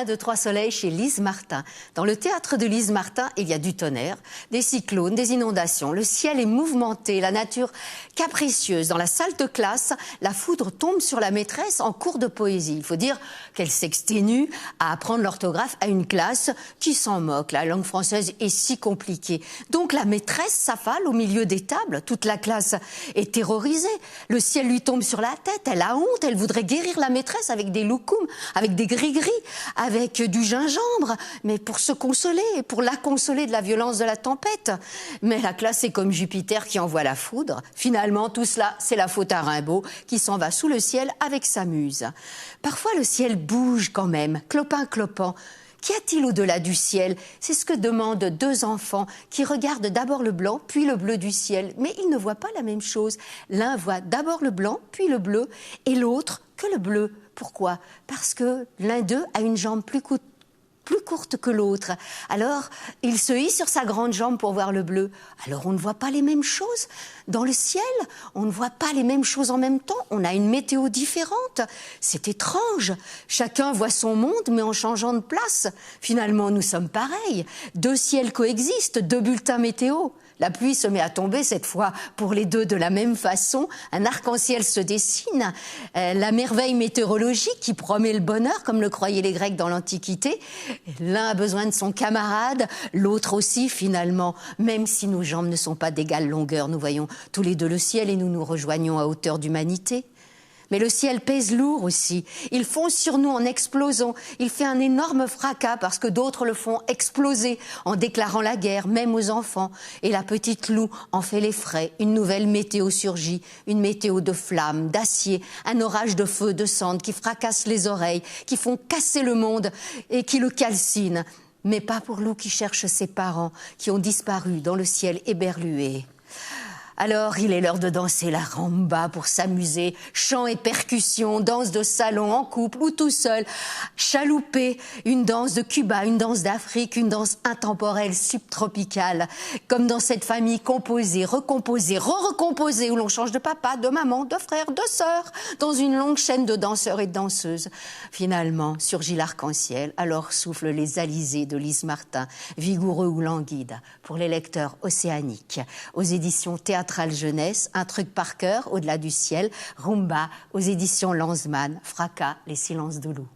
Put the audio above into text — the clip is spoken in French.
1, 2, 3 soleils chez Lise Martin. Dans le théâtre de Lise Martin, il y a du tonnerre, des cyclones, des inondations. Le ciel est mouvementé, la nature capricieuse. Dans la salle de classe, la foudre tombe sur la maîtresse en cours de poésie. Il faut dire qu'elle s'exténue à apprendre l'orthographe à une classe qui s'en moque. La langue française est si compliquée. Donc la maîtresse s'affale au milieu des tables. Toute la classe est terrorisée. Le ciel lui tombe sur la tête. Elle a honte. Elle voudrait guérir la maîtresse avec des loukoums, avec des gris-gris, avec du gingembre, mais pour se consoler, pour la consoler de la violence de la tempête. Mais la classe est comme Jupiter qui envoie la foudre. Finalement, tout cela, c'est la faute à Rimbaud qui s'en va sous le ciel avec sa muse. Parfois, le ciel bouge quand même, clopin-clopant. Qu'y a-t-il au-delà du ciel? C'est ce que demandent deux enfants qui regardent d'abord le blanc, puis le bleu du ciel. Mais ils ne voient pas la même chose. L'un voit d'abord le blanc, puis le bleu, et l'autre que le bleu. Pourquoi? Parce que l'un d'eux a une jambe plus courte que l'autre. Alors, il se hisse sur sa grande jambe pour voir le bleu. Alors, on ne voit pas les mêmes choses. Dans le ciel, on ne voit pas les mêmes choses en même temps. On a une météo différente. C'est étrange. Chacun voit son monde, mais en changeant de place. Finalement, nous sommes pareils. Deux ciels coexistent, deux bulletins météo. La pluie se met à tomber, cette fois, pour les deux de la même façon. Un arc-en-ciel se dessine. La merveille météorologique qui promet le bonheur, comme le croyaient les Grecs dans l'Antiquité. L'un a besoin de son camarade, l'autre aussi, finalement. Même si nos jambes ne sont pas d'égale longueur, nous voyons tous les deux le ciel et nous nous rejoignons à hauteur d'humanité. Mais le ciel pèse lourd aussi. Il fonce sur nous en explosant. Il fait un énorme fracas parce que d'autres le font exploser en déclarant la guerre, même aux enfants. Et la petite Lou en fait les frais. Une nouvelle météo surgit. Une météo de flammes, d'acier, un orage de feu, de cendres qui fracasse les oreilles, qui font casser le monde et qui le calcinent. Mais pas pour Lou qui cherche ses parents, qui ont disparu dans le ciel éberlué. Alors, il est l'heure de danser la rumba pour s'amuser. Chant et percussion, danse de salon en couple ou tout seul. Chaloupé, une danse de Cuba, une danse d'Afrique, une danse intemporelle, subtropicale. Comme dans cette famille composée, recomposée, re-recomposée, où l'on change de papa, de maman, de frère, de sœur, dans une longue chaîne de danseurs et de danseuses. Finalement, surgit l'arc-en-ciel, alors soufflent les alizés de Lise Martin, vigoureux ou languide, pour les lecteurs océaniques. Aux éditions Théâtrale Jeunesse, Un truc par cœur, Au-delà du ciel, Rumba, aux éditions Lanzmann, Fracas, Les silences de loup.